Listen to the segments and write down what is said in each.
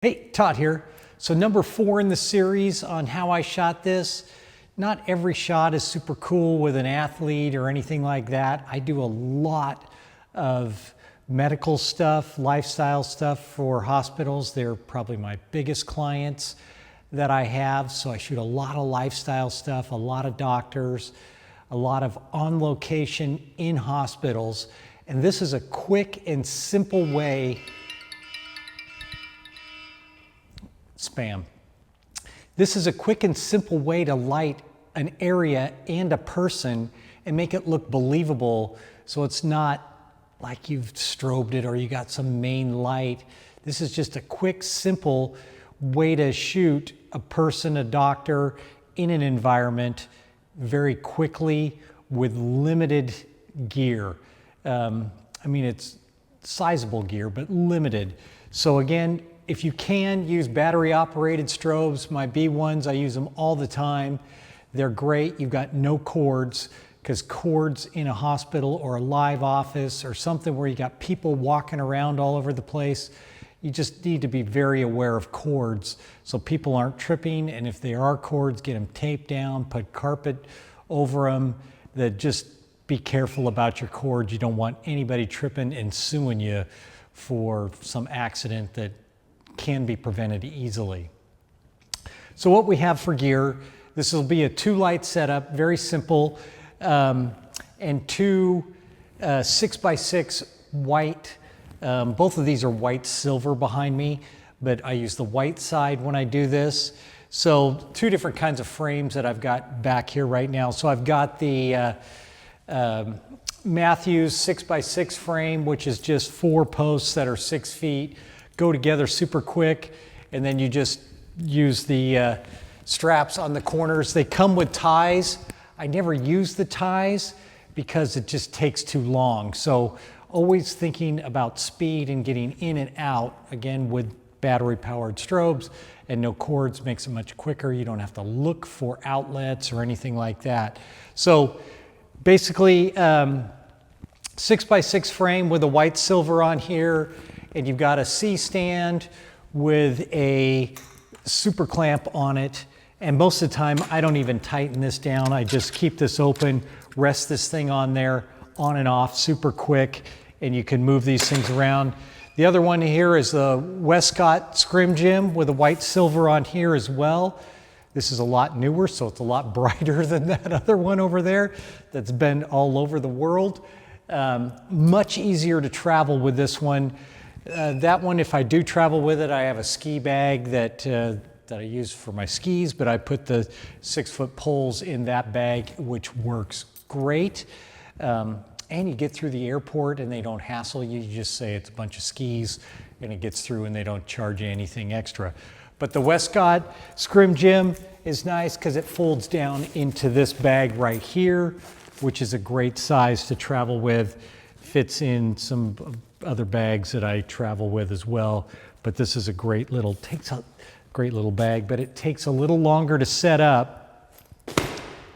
Hey, Todd here. So number 4 in the series on how I shot this. Not every shot is super cool with an athlete or anything like that. I do a lot of medical stuff, lifestyle stuff for hospitals. They're probably my biggest clients that I have. So I shoot a lot of lifestyle stuff, a lot of doctors, a lot of on location in hospitals. And this is a quick and simple way spam. This is a quick and simple way to light an area and a person and make it look believable, so it's not like you've strobed it or you got some main light. This is just a quick, simple way to shoot a person, a doctor, in an environment very quickly with limited gear. I mean, it's sizable gear, but limited. So again, if you can, use battery operated strobes. My B1s, I use them all the time. They're great. You've got no cords, because cords in a hospital or a live office or something where you got people walking around all over the place, you just need to be very aware of cords so people aren't tripping. And if there are cords, get them taped down, put carpet over them. Just be careful about your cords. You don't want anybody tripping and suing you for some accident that can be prevented easily. So what we have for gear, this will be a 2-light setup, very simple, and 2 6x6 white. Both of these are white silver behind me, but I use the white side when I do this. So 2 different kinds of frames that I've got back here right now. So I've got the Matthews 6x6 frame, which is just 4 posts that are 6 feet, go together super quick, and then you just use the straps on the corners. They come with ties. I never use the ties because it just takes too long. So always thinking about speed and getting in and out, again with battery powered strobes and no cords makes it much quicker. You don't have to look for outlets or anything like that. So basically 6x6 frame with a white silver on here, and you've got a C-stand with a super clamp on it. And most of the time, I don't even tighten this down. I just keep this open, rest this thing on there, on and off, super quick, and you can move these things around. The other one here is the Westcott Scrim Gym with a white silver on here as well. This is a lot newer, so it's a lot brighter than that other one over there that's been all over the world. Much easier to travel with this one. That one, if I do travel with it, I have a ski bag that I use for my skis, but I put the 6-foot poles in that bag, which works great. And you get through the airport and they don't hassle you. You just say it's a bunch of skis and it gets through and they don't charge you anything extra. But the Westcott Scrim Gym is nice because it folds down into this bag right here, which is a great size to travel with. Fits in some other bags that I travel with as well. But this is a great little bag, but it takes a little longer to set up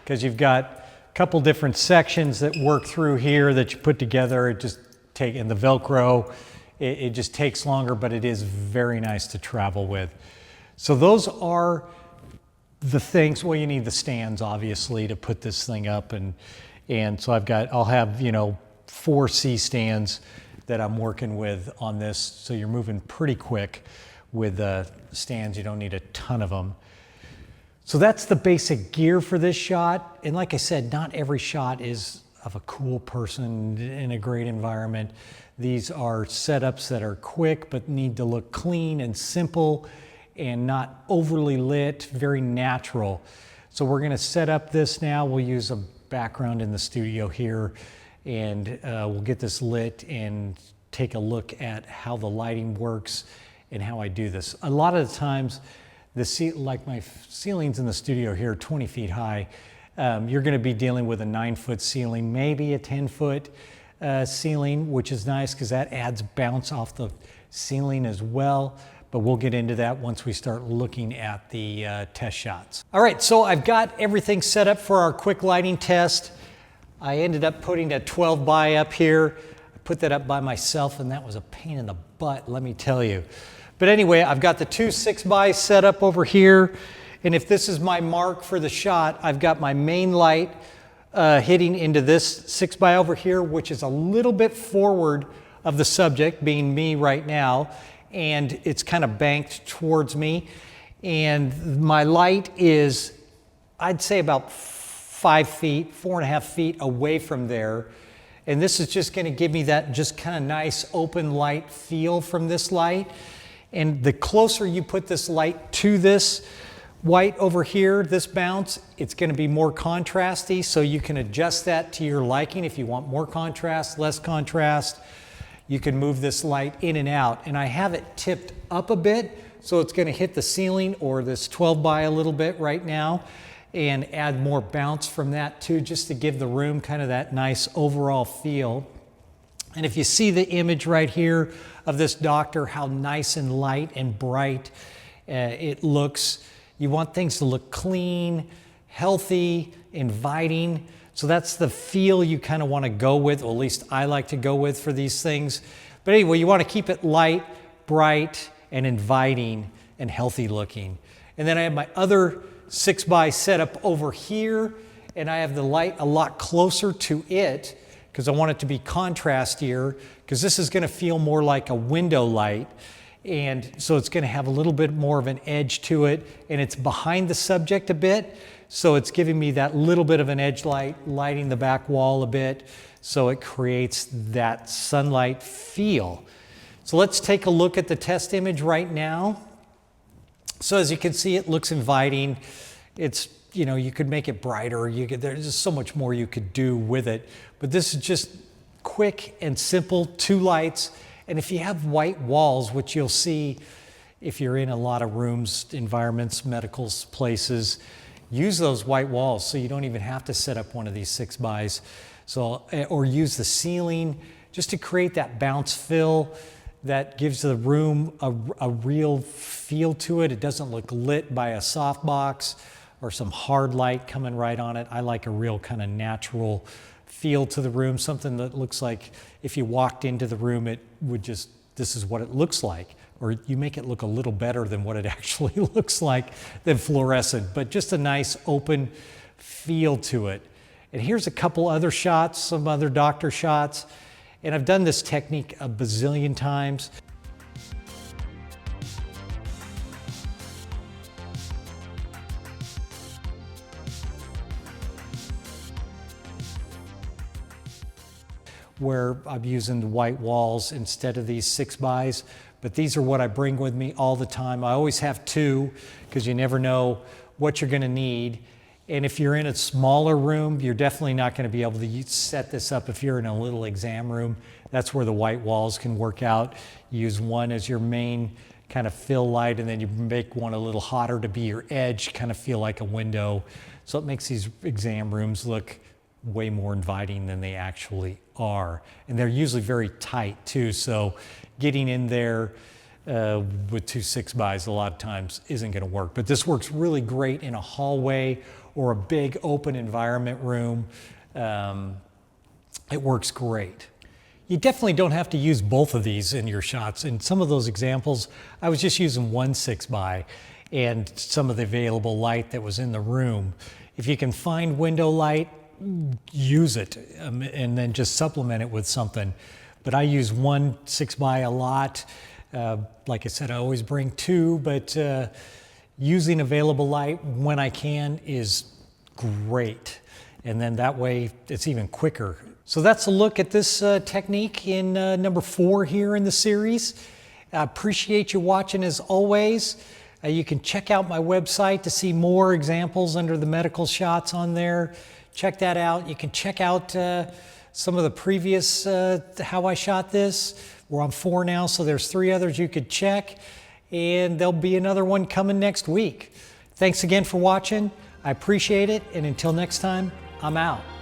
because you've got a couple different sections that work through here that you put together. And the Velcro, it just takes longer, but it is very nice to travel with. So those are the things. Well, you need the stands obviously to put this thing up, and so I'll have 4 C-stands that I'm working with on this. So you're moving pretty quick with stands. You don't need a ton of them. So that's the basic gear for this shot. And like I said, not every shot is of a cool person in a great environment. These are setups that are quick but need to look clean and simple and not overly lit, very natural. So we're gonna set up this now. We'll use a background in the studio here, and we'll get this lit and take a look at how the lighting works and how I do this. A lot of the times, like my ceilings in the studio here are 20 feet high. You're gonna be dealing with a 9-foot ceiling, maybe a 10-foot ceiling, which is nice because that adds bounce off the ceiling as well. But we'll get into that once we start looking at the test shots. All right, so I've got everything set up for our quick lighting test. I ended up putting a 12 by up here. I put that up by myself and that was a pain in the butt, let me tell you. But anyway, I've got the two 6x set up over here. And if this is my mark for the shot, I've got my main light hitting into this 6x over here, which is a little bit forward of the subject, being me right now. And it's kind of banked towards me. And my light is, I'd say about 5 feet, 4.5 feet away from there. And this is just going to give me that just kind of nice open light feel from this light. And the closer you put this light to this white over here, this bounce, it's going to be more contrasty, so you can adjust that to your liking. If you want more contrast, less contrast, you can move this light in and out. And I have it tipped up a bit, so it's going to hit the ceiling or this 12x a little bit right now, and add more bounce from that too, just to give the room kind of that nice overall feel. And if you see the image right here of this doctor, how nice and light and bright it looks. You want things to look clean, healthy, inviting. So that's the feel you kind of want to go with, or at least I like to go with for these things. But anyway, you want to keep it light, bright, and inviting and healthy looking. And then I have my other 6x set up over here, and I have the light a lot closer to it because I want it to be contrastier, because this is going to feel more like a window light. And so it's going to have a little bit more of an edge to it, and it's behind the subject a bit, so it's giving me that little bit of an edge light, lighting the back wall a bit, so it creates that sunlight feel. So let's take a look at the test image right now. So as you can see, it looks inviting. It's, you know, you could make it brighter. There's just so much more you could do with it. But this is just quick and simple, 2 lights. And if you have white walls, which you'll see if you're in a lot of rooms, environments, medical places, use those white walls so you don't even have to set up one of these 6x. So, or use the ceiling just to create that bounce fill that gives the room a real feel to it. It doesn't look lit by a softbox or some hard light coming right on it. I like a real kind of natural feel to the room, something that looks like if you walked into the room, it would just, this is what it looks like. Or you make it look a little better than what it actually looks like than fluorescent, but just a nice open feel to it. And here's a couple other shots, some other doctor shots. And I've done this technique a bazillion times. Where I'm using the white walls instead of these 6x, but these are what I bring with me all the time. I always have 2 because you never know what you're going to need. And if you're in a smaller room, you're definitely not going to be able to set this up. If you're in a little exam room, that's where the white walls can work out. You use one as your main kind of fill light, and then you make one a little hotter to be your edge, kind of feel like a window. So it makes these exam rooms look way more inviting than they actually are. And they're usually very tight too, so getting in there with 2 6x a lot of times isn't going to work. But this works really great in a hallway or a big open environment room. It works great. You definitely don't have to use both of these in your shots. In some of those examples, I was just using 1 6x and some of the available light that was in the room. If you can find window light, use it and then just supplement it with something. But I use 1 6x a lot. Like I said, I always bring 2, but using available light when I can is great. And then that way it's even quicker. So that's a look at this technique in number 4 here in the series. I appreciate you watching as always. You can check out my website to see more examples under the medical shots on there. Check that out. You can check out some of the previous how I shot this. We're on 4 now, so there's 3 others you could check, and there'll be another one coming next week. Thanks again for watching. I appreciate it, and until next time, I'm out.